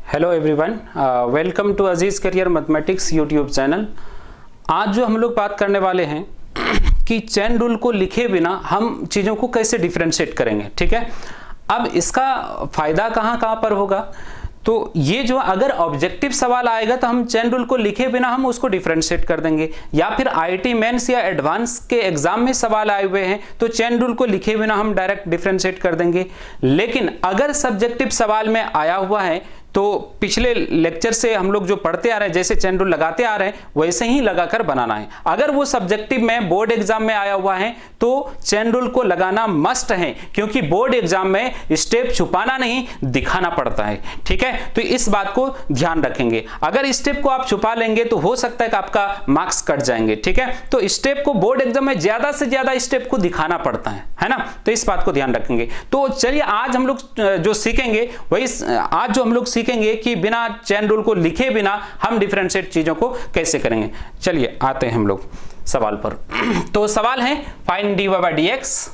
Hello everyone, welcome to Aziz career mathematics YouTube channel. आज जो हम लोग बात करने वाले हैं कि चेन रूल को लिखे बिना हम चीज़ों को कैसे डिफरेंशिएट करेंगे। ठीक है, अब इसका फायदा कहाँ पर होगा, तो ये जो अगर ऑब्जेक्टिव सवाल आएगा तो हम चेन रूल को लिखे बिना हम उसको डिफरेंशिएट कर देंगे, या फिर आईआईटी मेंस या एडवांस के एग्जाम में सवाल आए हुए हैं तो चेन रूल को लिखे बिना हम डायरेक्ट डिफरेंशिएट कर देंगे। लेकिन अगर सब्जेक्टिव सवाल में आया हुआ है तो पिछले लेक्चर से हम लोग जो पढ़ते आ रहे हैं, जैसे चेन रूल लगाते आ रहे हैं वैसे ही लगाकर बनाना है। अगर वो सब्जेक्टिव में बोर्ड एग्जाम में आया हुआ है तो चेन रूल को लगाना मस्ट है, क्योंकि बोर्ड एग्जाम में स्टेप छुपाना नहीं दिखाना पड़ता है। ठीक है, तो इस बात को ध्यान रखेंगे। अगर स्टेप को आप छुपा लेंगे तो हो सकता है कि आपका मार्क्स कट जाएंगे। ठीक है, तो स्टेप को बोर्ड एग्जाम में ज्यादा से ज्यादा स्टेप को दिखाना पड़ता है ना, तो इस बात को ध्यान रखेंगे। तो चलिए आज हम लोग जो सीखेंगे वही आज जो हम लोग सीखेंगे कि बिना चेन रूल को लिखे बिना हम डिफरेंशिएट चीजों को कैसे करेंगे। चलिए आते हैं हम लोग सवाल पर। तो सवाल है फाइंड dy by dx।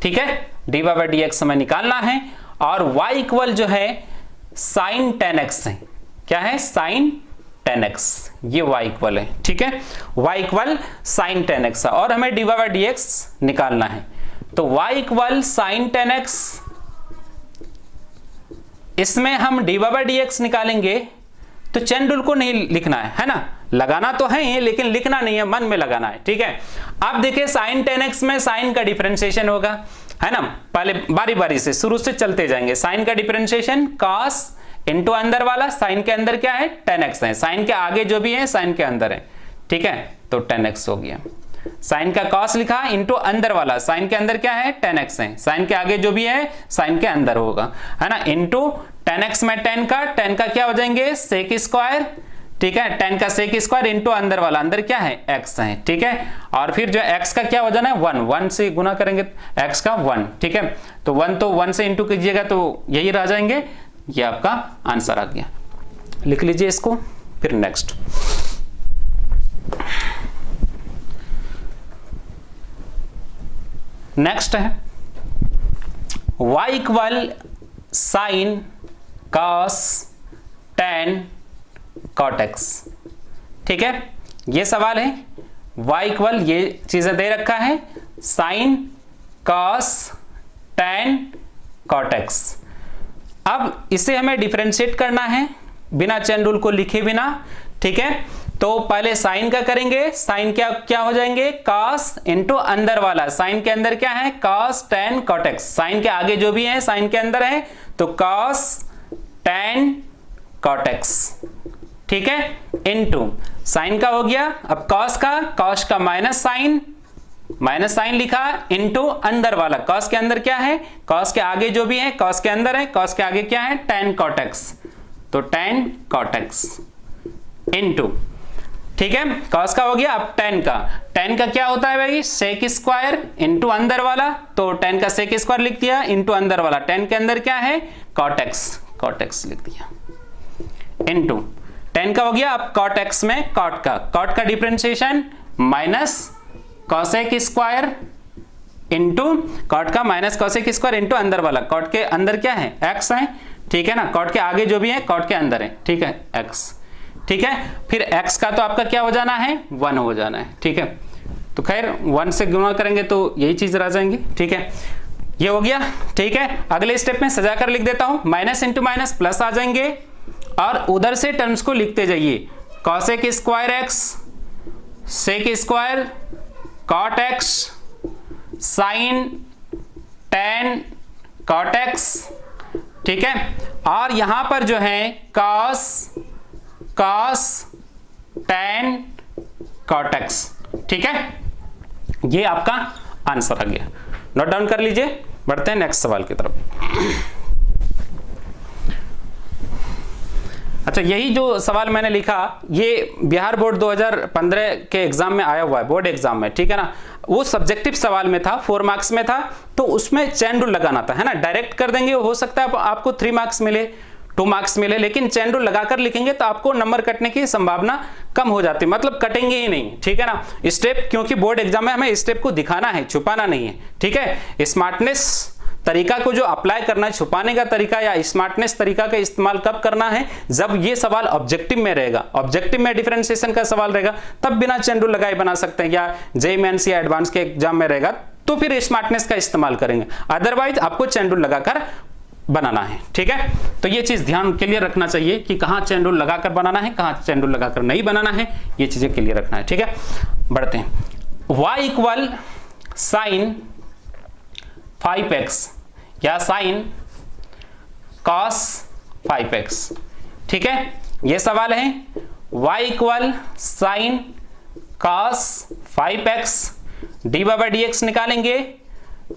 ठीक है, dy by dx हमें निकालना है और y इक्वल जो है sin 10x है। क्या है? sin 10x, ये y इक्वल है। ठीक है, y इक्वल sin 10x और हमें dy by dx निकालना है। तो y इक्वल sin 10x, इसमें हम dy by dx निकालेंगे तो चेन रूल को नहीं लिखना है ना, लगाना तो है लेकिन लिखना नहीं है, मन में लगाना है। ठीक है, अब देखिए sin 10x में sin का डिफरेंशिएशन होगा, है ना। पहले बारी बारी से शुरू से चलते जाएंगे। sin का डिफरेंशिएशन cos इंटू अंदर वाला, sin के अंदर क्या है 10x है, sin के आगे जो भी है sin के अंदर है। ठीक है, तो 10x हो गया। sin का cos लिखा इंटू अंदर वाला, sin के अंदर क्या है 10x है, sin के आगे जो भी है sin के अंदर होगा, है ना। इंटू 10x में 10 का क्या हो जाएंगे sec स्क्वायर। ठीक है, 10 का sec स्क्वायर इंटू अंदर वाला, अंदर क्या है x है। ठीक है, और फिर जो x का क्या हो जाना है 1 से गुना करेंगे x का 1। ठीक है, तो 1 तो 1 से इंटू कीजिएगा तो यही रह जाएंगे। ये आपका आंसर आ गया, लिख लीजिए इसको। फिर नेक्स्ट है y equal sine cos tan cot x। ठीक है, ये सवाल है y इक्वल, ये चीजें दे रखा है sign cos tan cot x। अब इसे हमें डिफरेंशिएट करना है बिना चेन रूल को लिखे बिना। ठीक है, तो पहले साइन का करेंगे, साइन क्या हो जाएंगे cos इंटू अंदर वाला, साइन के अंदर क्या है cos tan cot x, sine के आगे जो भी है साइन के अंदर है तो cos tan cot x। ठीक है, इंटू साइन का हो गया, अब cos का माइनस साइन लिखा इंटू अंदर वाला, cos के अंदर क्या है, cos के आगे जो भी है cos के अंदर है, cos के आगे क्या है tan cot x, तो tan cot x इंटू, ठीक है, cos का हो गया। अब tan का क्या होता है भाई sec स्क्वायर इंटू अंदर वाला, तो tan का sec स्क्वायर लिख दिया इंटू अंदर वाला, tan के अंदर क्या है cot x लिख दिया इंटू tan का हो गया। अब cot x में cot का differentiation minus cosec square into cot का माइनस cosec स्क्वायर इंटू अंदर वाला, cot के अंदर क्या है x है। ठीक है ना, cot के आगे जो भी है cot के अंदर है। ठीक है, x। ठीक है, फिर x का तो आपका क्या हो जाना है 1 हो जाना है। ठीक है, तो खैर 1 से गुणा करेंगे तो यही चीज रह जाएंगी। ठीक है, ये हो गया। ठीक है, अगले स्टेप में सजाकर लिख देता हूं, माइनस इंटू माइनस प्लस आ जाएंगे और उधर से टर्म्स को लिखते जाइए, cosec square x sec square cot x sin tan cot x। ठीक है, और यहां पर जो है cos tan cot x। ठीक है, ये आपका आंसर आ गया, नोट डाउन कर लीजिए। बढ़ते हैं नेक्स्ट सवाल की तरफ। अच्छा, यही जो सवाल मैंने लिखा ये बिहार बोर्ड 2015 के एग्जाम में आया हुआ है, बोर्ड एग्जाम में। ठीक है ना, वो सब्जेक्टिव सवाल में था, 4 मार्क्स में था, तो उसमें चेन रूल लगाना था, है ना। डायरेक्ट कर देंगे हो सकता है आपको 3 मार्क्स मिले, 2 मार्क्स मिले, लेकिन चेन रूल लगाकर लिखेंगे तो आपको नंबर कटने की संभावना कम हो जाती है, मतलब कटेंगे ही नहीं। ठीक है ना, स्टेप, क्योंकि बोर्ड एग्जाम में हमें स्टेप को दिखाना है, छुपाना नहीं है। ठीक है, स्मार्टनेस तरीका को जो अप्लाई करना है, छुपाने का तरीका या स्मार्टनेस तरीका का इस्तेमाल कब करना है, जब ये सवाल ऑब्जेक्टिव में रहेगा, ऑब्जेक्टिव में डिफरेंशिएशन का सवाल रहेगा, तब बिना चेन रूल लगाए बना सकते हैं, या जेईई मेंस या एडवांस के एग्जाम में रहेगा तो फिर स्मार्टनेस का इस्तेमाल करेंगे, अदरवाइज आपको चेन रूल लगाकर बनाना है। ठीक है, तो ये चीज ध्यान क्लियर रखना चाहिए कि कहां चेन रूल लगाकर बनाना है, कहां चेन रूल लगाकर नहीं बनाना है, ये चीजें क्लियर रखना है। ठीक है, बढ़ते हैं। y इक्वल साइन 5x या साइन cos 5x। ठीक है, ये सवाल है y equal sine cos 5x, dy/dx निकालेंगे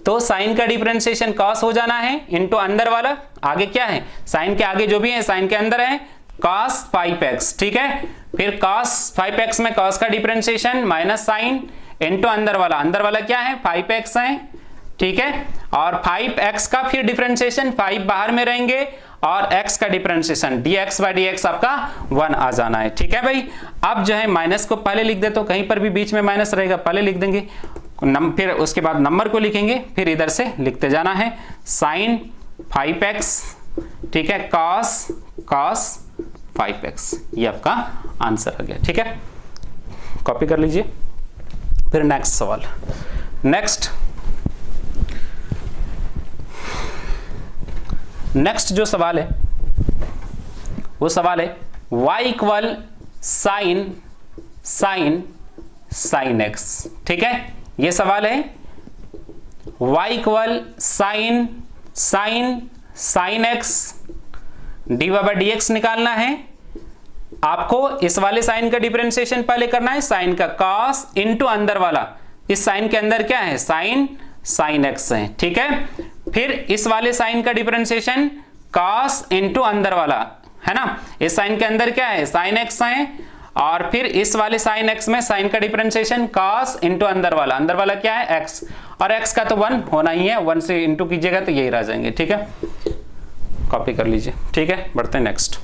तो साइन का डिफरेंशिएशन cos हो जाना है इनटू अंदर वाला, आगे क्या है, साइन के आगे जो भी है साइन के अंदर है cos 5x। ठीक है, फिर cos 5x में cos का डिफरेंशिएशन माइनस साइन इनटू अंदर वाला क्या है 5x है। ठीक है, और 5x का फिर डिफरेंशिएशन 5 बाहर में रहेंगे और x का डिफरेंशिएशन dx/dx आपका 1 आ जाना है। ठीक है भाई, अब जो है माइनस को पहले लिख दे, तो कहीं पर भी बीच में माइनस रहेगा पहले लिख देंगे, फिर उसके बाद नंबर को लिखेंगे, फिर इधर से लिखते जाना है साइन 5x। ठीक है, cos 5x, ये आपका आंसर आ गया। ठीक है, कॉपी कर लीजिए। फिर नेक्स्ट सवाल, नेक्स्ट जो सवाल है वो सवाल है y इक्वल साइन x। ठीक है, ये सवाल है y equal sine x, dy/dx निकालना है। आपको इस वाले साइन का डिफरेंशिएशन पहले करना है, साइन का cos इनटू अंदर वाला, इस साइन के अंदर क्या है साइन x है। ठीक है, फिर इस वाले साइन का डिफरेंशिएशन cos इनटू अंदर वाला है ना, इस साइन के अंदर क्या है साइन x है, और फिर इस वाले साइन x में साइन का डिफरेंशिएशन cos इनटू अंदर वाला क्या है x, और x का तो 1 होना ही है, 1 से इनटू कीजिएगा तो यही रह जाएंगे। ठीक है, कॉपी कर लीजिए। ठीक है, बढ़ते हैं नेक्स्ट।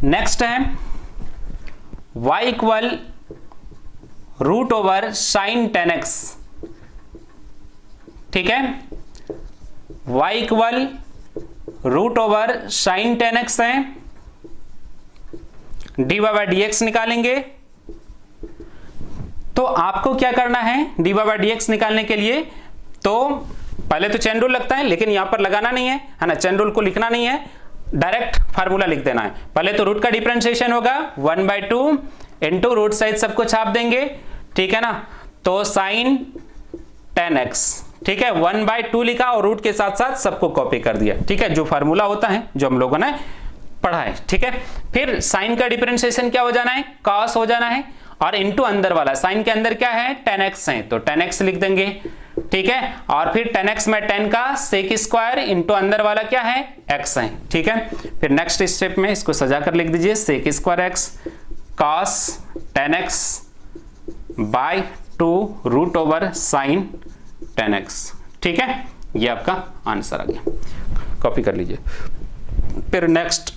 नेक्स्ट है y equal root over sine 10x। ठीक है, y equal root over sine 10x है, dy/dx निकालेंगे। तो आपको क्या करना है dy/dx निकालने के लिए, तो पहले तो चेन रूल लगता है, लेकिन यहां पर लगाना नहीं है ना, चेन रूल को लिखना नहीं है, डायरेक्ट फार्मूला लिख देना है। पहले तो रूट का डिफरेंशिएशन होगा 1/2 इनटू रूट सहित सबको छाप देंगे। ठीक है ना, तो साइन 10x। ठीक है, 1/2 लिखा और रूट के साथ साथ सबको कॉपी कर दिया। ठीक है, जो फार्मूला होता है जो हम लोगों ने पढ़ा है। ठीक है, फिर साइन का डिफरेंशिएशन क्या हो जाना है cos हो जाना है, और इनटू अंदर वाला साइन के अंदर क्या है 10x है, तो 10x लिख देंगे। ठीक है, और फिर 10x में 10 का sec स्क्वायर इनटू अंदर वाला क्या है x है। ठीक है, फिर नेक्स्ट स्टेप में इसको सजा कर लिख दीजिए sec square x cos 10x by 2 root over sine 10x। ठीक है, ये आपका आंसर आ गया, कॉपी कर लीजिए। फिर नेक्स्ट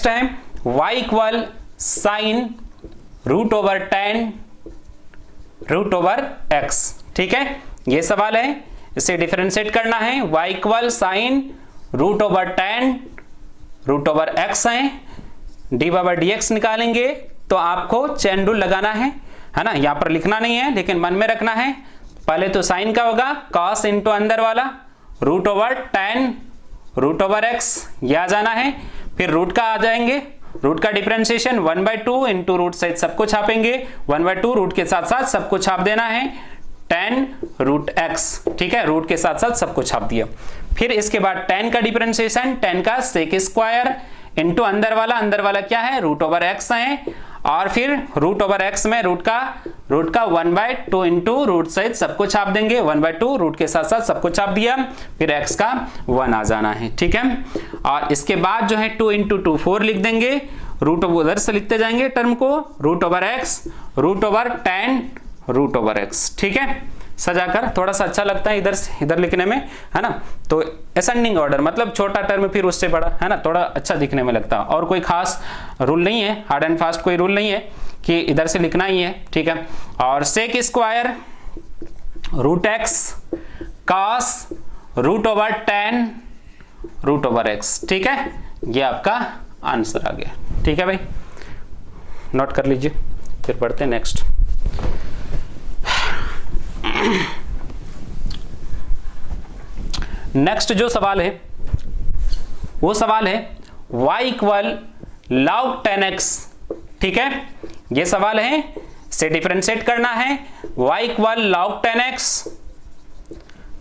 है y equal sine root over 10 root over x। ठीक है, ये सवाल है, इसे डिफरेंशिएट करना है। y equal sine root over 10 root over x है, dy/dx निकालेंगे तो आपको चेन रूल लगाना है ना, यहां पर लिखना नहीं है लेकिन मन में रखना है। पहले तो साइन का होगा cos इनटू अंदर वाला root over 10 root over x, ये आ जाना है। फिर रूट का आ जाएंगे, रूट का डिफरेंशिएशन 1/2 इनटू रूट सहित सबको छापेंगे, 1/2 रूट के साथ साथ सबको छाप देना है 10 रूट x। ठीक है, रूट के साथ साथ सबको छाप दिया। फिर इसके बाद 10 का डिफरेंशिएशन 10 का sec स्क्वायर इनटू अंदर वाला क्या है रूट ओवर x है, और फिर रूट ओवर x में रूट का 1/2 इनटू रूट सहित सबको छाप देंगे, 1/2 रूट के साथ साथ सबको छाप दिया, फिर x का 1 आ जाना है। ठीक है, और इसके बाद जो है 2 इनटू 2 4 लिख देंगे, रूट उधर से लिखते जाएंगे टर्म को, root over x root over 10 root over x। ठीक है, सजाकर, थोड़ा सा अच्छा लगता है इधर लिखने में, है ना। तो असेंडिंग ऑर्डर मतलब छोटा टर्म फिर उससे बड़ा, है ना, थोड़ा अच्छा दिखने में लगता है। और कोई खास रूल नहीं है, हार्ड एंड फास्ट कोई रूल नहीं है कि इधर से लिखना ही है, ठीक है। और sec square root x cos root over 10 root over x, ठीक है, ये आपका आंसर आ गया, ठीक है भाई, नोट कर लीजिए। फिर पढ़ते हैं नेक्स्ट। नेक्स्ट जो सवाल है वो सवाल है y इक्वल log 10x, ठीक है, ये सवाल है, से डिफरेंशिएट करना है। y equal log 10x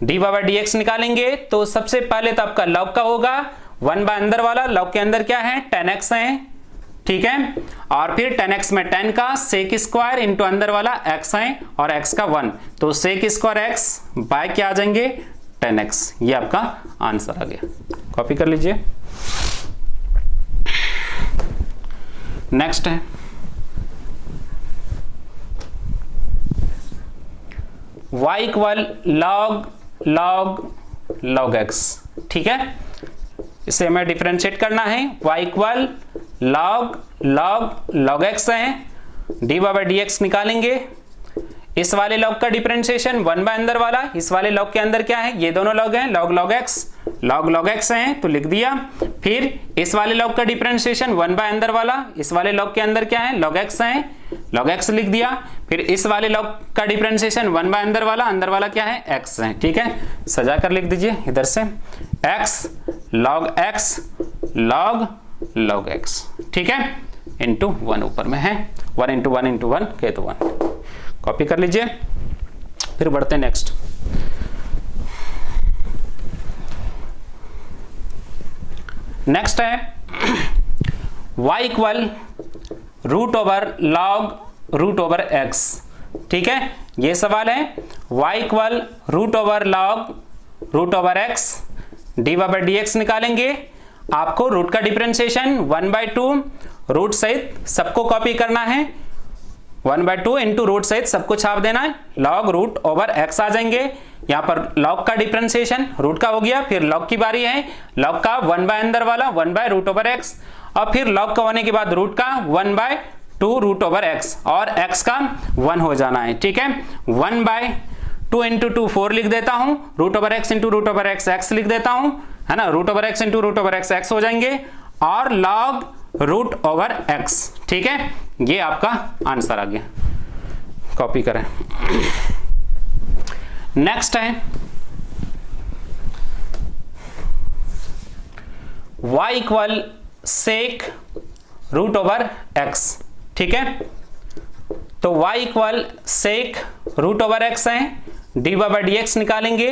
D by dx निकालेंगे तो सबसे पहले तो आपका log का होगा 1 बाय अंदर वाला, log के अंदर क्या है 10x है, ठीक है, और फिर 10x में 10 का सेक स्क्वायर इंटू अंदर वाला x है और x का 1, तो सेक स्क्वायर x बाय क्या आ जाएंगे 10x, ये आपका आंसर आ गया, कॉपी कर लीजिए। नेक्स्ट है y इक्वल log x, ठीक है, इसे हमें डिफरेंशिएट करना है। y इक्वल log x है, डी बाई dx निकालेंगे, इस वाले log का डिफरेंशिएशन 1 बाय अंदर वाला, इस वाले log के अंदर क्या है, ये दोनों log हैं, log x है तो लिख दिया। फिर इस वाले log का डिफरेंशिएशन 1 बाय अंदर वाला, इस वाले log के अंदर क्या है log x है, log x लिख दिया। फिर इस वाले log का डिफरेंशिएशन 1 बाय अंदर वाला क्या है x है, ठीक है, सजा कर लिख दीजिए इधर से x log x, ठीक है, इंटू 1 ऊपर में है, 1 इंटू 1 इंटू 1 के तो 1, कॉपी कर लीजिए। फिर बढ़ते हैं नेक्स्ट। नेक्स्ट है y equal root over x, ठीक है, ये सवाल है y equal root over x d by dx निकालेंगे। आपको रूट का डिफरेंशिएशन 1/2 रूट सहित सबको कॉपी करना है, 1/2 इंटू रूट सहित सबको छाप देना है, log रूट ओवर x आ जाएंगे। यहाँ पर log का डिफरेंशिएशन रूट का हो गया, फिर log की बारी है, log का 1 बाय अंदर वाला 1 बाय रूट ओवर x, और फिर log का होने के बाद रूट का 1/2 रूट ओवर x, और x का 1 हो जाना है, ठीक है। 1/2 इंटू 2 4 लिख देता हूं, root over x into root over x लिख देता हूं, है ना, root over x into root over x हो जाएंगे, और log रूट ओवर x, ठीक है, ये आपका आंसर आ गया, कॉपी करें। नेक्स्ट है y equal sec root over x, ठीक है, तो y equal sec root over x है, डी बाई dx निकालेंगे।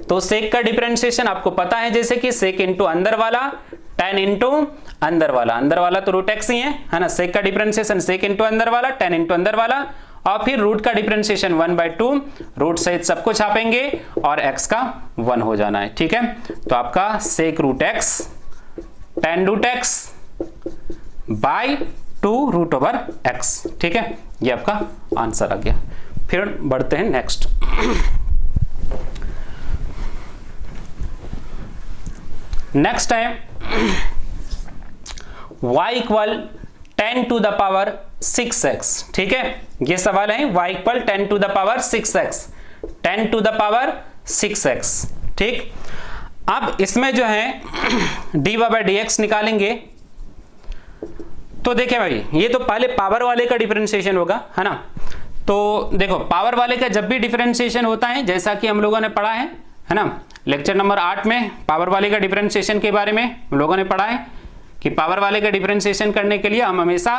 तो सेक का डिफरेंशिएशन आपको पता है, जैसे कि सेक इंटू अंदर वाला 10 इंटू अंदर वाला तो रूट x ही है ना, सेक का डिफरेंशिएशन सेक इंटू अंदर वाला 10 इंटू अंदर वाला, और फिर रूट का डिफरेंशिएशन 1/2 रूट सहित सबको छापेंगे और x का 1 हो जाना है, ठीक है। तो आपका sec root x 10 root x by 2 root over x, ठीक है, ये आपका आंसर आ गया। फिर बढ़ते हैं नेक्स्ट। नेक्स्ट है y equal 10 to the power 6x, ठीक है, ये सवाल है y equal 10 to the power 6x, 10 to the power 6x, ठीक। अब इसमें जो है डी बाई dx निकालेंगे। तो देखिए भाई, ये तो पहले पावर वाले का डिफरेंशिएशन होगा, है ना। तो देखो पावर वाले का जब भी डिफरेंशिएशन होता है, जैसा कि हम लोगों ने पढ़ा है ना, लेक्चर नंबर 8 में पावर वाले का डिफरेंशिएशन के बारे में हम लोगों ने पढ़ा है कि पावर वाले का डिफरेंशिएशन करने के लिए हम हमेशा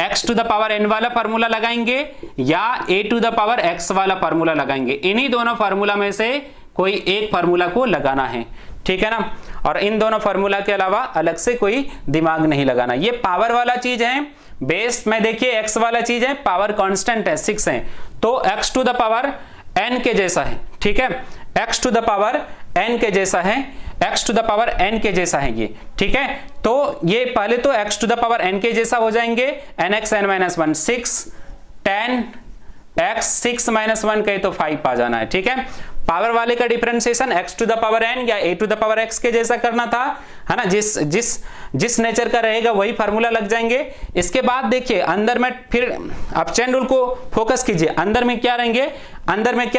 x to the power n वाला फार्मूला लगाएंगे या a to the power x वाला फार्मूला लगाएंगे। इन्हीं दोनों फार्मूला में से कोई एक फार्मूला को लगाना है, ठीक है ना, और इन दोनों फार्मूला के अलावा अलग से कोई दिमाग नहीं लगाना। ये पावर वाला चीज है, बेस में देखिए x वाला चीज है, पावर कांस्टेंट है 6 है, तो x to the power n के जैसा है, ठीक है, x to the power n के जैसा है, x to the power n के जैसा है ये, ठीक है। तो ये पहले तो x to the power n के जैसा हो जाएंगे, nx n-1 6 10 x 6 माइनस 1 कहे तो 5 आ जाना है। ठीक है, पावर वाले का differentiation x to the power n या a to the power x के जैसा करना था, है ना। जिस नेचर का रहेगा वही फार्मूला लग जाएंगे। इसके बाद देखिए अंदर में फिर आप चेन रूल को फोकस कीजिए, अंदर में क्या रहेंगे, अंदर में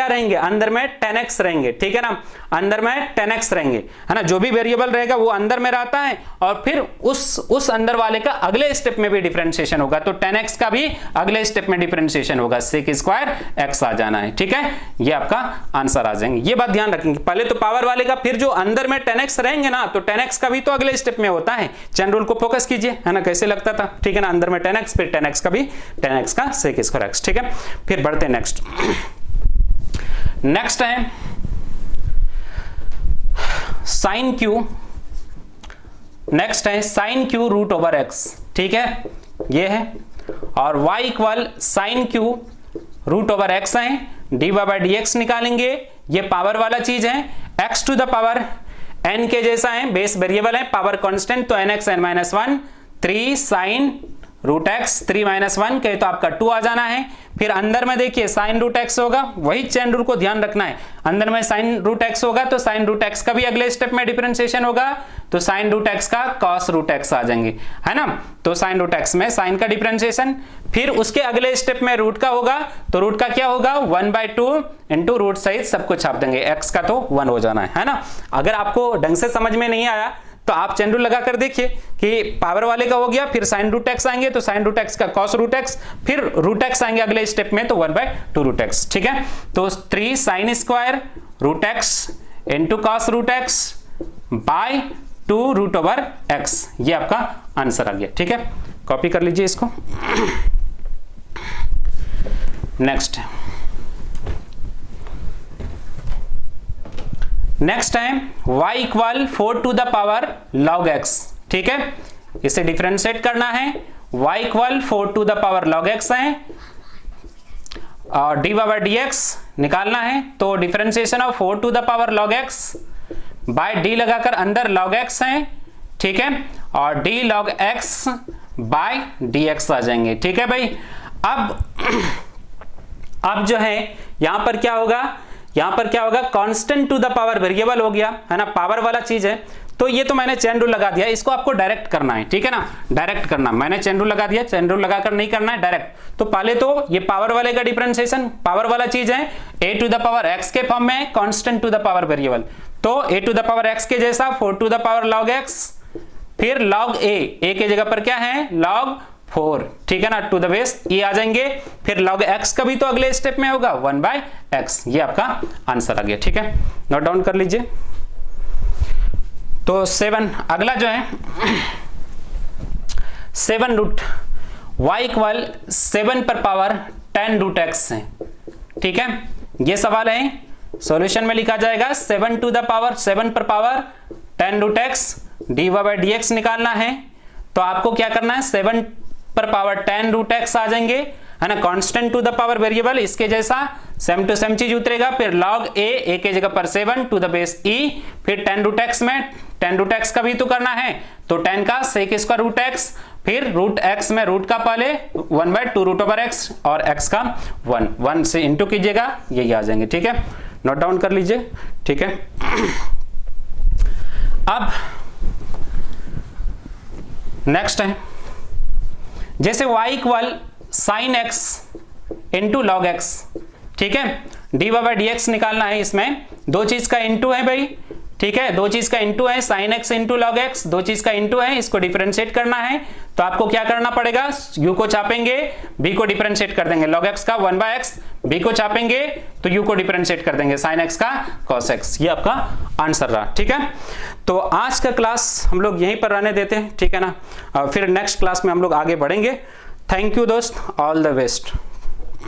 10x रहेंगे। ठीक है ना, अंदर में 10x रहेंगे, है ना। जो भी वेरिएबल रहेगा वो अंदर में रहता है और फिर उस अंदर वाले का अगले स्टेप में भी डिफरेंशिएशन होगा, तो 10x का भी अगले स्टेप में डिफरेंशिएशन होगा, sec स्क्वायर x आ जाना है। ठीक है, ये आपका आंसर आ जाएंगे। ये बात ध्यान रखेंगे, पहले तो पावर वाले का, फिर जो अंदर में 10x रहेंगे ना, तो 10x का भी तो अगले स्टेप में होता है। चेन रूल को फोकस कीजिए, है ना, कैसे लगता था। ठीक है ना, अंदर में 10x, फिर 10x का भी 10x का sec स्क्वायर x। ठीक है, फिर बढ़ते हैं नेक्स्ट है साइन क्यू। नेक्स्ट है sine cube root over x. ठीक है, ये है, और y equal sine cube root over x है, dy बाई डी एक्स निकालेंगे। ये पावर वाला चीज है, x to the power n के जैसा है, बेस वेरिएबल है, पावर कांस्टेंट, तो nx n minus 1 3 sine root x 3 minus 1 कहे तो आपका 2 आ जाना है। फिर अंदर में देखिए साइन रूट एक्स होगा, वही चेन रूल को ध्यान रखना है, अंदर में साइन रूट एक्स होगा तो साइन रूट एक्स का भी अगले स्टेप में डिफरेंशिएशन होगा, तो साइन रूट एक्स का कॉस रूट एक्स आ जाएंगे, है ना। तो साइन रूट एक्स में साइन का डिफरेंशिएशन, फिर उसके अगले स्टेप में रूट का होगा, तो रूट का क्या होगा 1/2 इंटू रूट सहित सबको छाप देंगे, एक्स का तो 1 हो जाना है ना। अगर आपको ढंग से समझ में नहीं आया तो आप चेन रूल लगाकर देखिए कि पावर वाले का हो गया, फिर साइन रूट एक्स आएंगे तो साइन रूट एक्स का कॉस रूट एक्स, फिर रूट एक्स आएंगे अगले स्टेप में तो 1/2 रूट एक्स। ठीक है, तो 3 sine square root x into cos root x by 2 root over x, ये आपका आंसर आ गया। ठीक है, कॉपी कर लीजिए इसको। नेक्स्ट है y equal 4 to the power log x। ठीक है, इसे डिफरेंशिएट करना है, y equal 4 to the power log x है और dy बाई डी एक्स निकालना है, तो differentiation of 4 to the power log x by d लगाकर अंदर log x है। ठीक है, और d log x by dx आ जाएंगे। ठीक है भाई, अब जो है यहां पर क्या होगा, constant to the power variable हो गया, है ना, पावर वाला चीज है। तो ये तो मैंने चेन रूल लगा दिया, इसको आपको डायरेक्ट करना है। ठीक है ना, डायरेक्ट करना, मैंने चेन रूल लगा दिया, चेन रूल लगाकर नहीं करना है, डायरेक्ट। तो पहले तो ये पावर वाले का डिफरेंशिएशन, पावर वाला चीज है a to the power x के फॉर्म में, constant to the power variable, तो a to the power x के जैसा 4 to the power log x, फिर log a के जगह पर क्या है log 4। ठीक है ना, टू द बेस e आ जाएंगे, फिर log x का भी तो अगले स्टेप में होगा 1/x, ये आपका आंसर आ गया। ठीक है, नोट डाउन कर लीजिए। तो 7 अगला जो है 7 रूट y इक्वल 7 पर पावर 10 रूट x है। ठीक है, ये सवाल है, सॉल्यूशन में लिखा जाएगा 7 टू द पावर 7 पर power 10 root x dy by d x निकालना है। तो आपको क्या करना है, 7 पर पावर 10 रूट x आ जाएंगे, है ना, constant to the power variable, इसके जैसा सेम टू सेम चीज उतरेगा, फिर log a के जगह पर 7 टू द बेस e, फिर 10 रूट x में 10 रूट x का भी तो करना है, तो 10 का sec स्क्वायर रूट x, फिर रूट x में रूट का पहले 1/2 रूट ओवर x और x का 1 से इंटू कीजिएगा, यही आ जाएंगे। ठीक है, नोट डाउन कर लीजिए। ठीक है, अब नेक्स्ट है जैसे y equal sine x into log x। ठीक है, dy बाई डी एक्स निकालना है, इसमें दो चीज का इंटू है भाई। ठीक है, दो चीज का इंटू है, sine x into log x, दो चीज का इंटू है, इसको डिफरेंशिएट करना है। तो आपको क्या करना पड़ेगा, u को छापेंगे, b को डिफरेंशिएट कर देंगे, log x का 1/x, b को छापेंगे तो u को डिफरेंशिएट कर देंगे, sin x का cos x, ये आपका आंसर रहा। ठीक है, तो आज का क्लास हम लोग यहीं पर रहने देते हैं। ठीक है ना, फिर नेक्स्ट क्लास में हम लोग आगे बढ़ेंगे। थैंक यू दोस्त, ऑल द बेस्ट।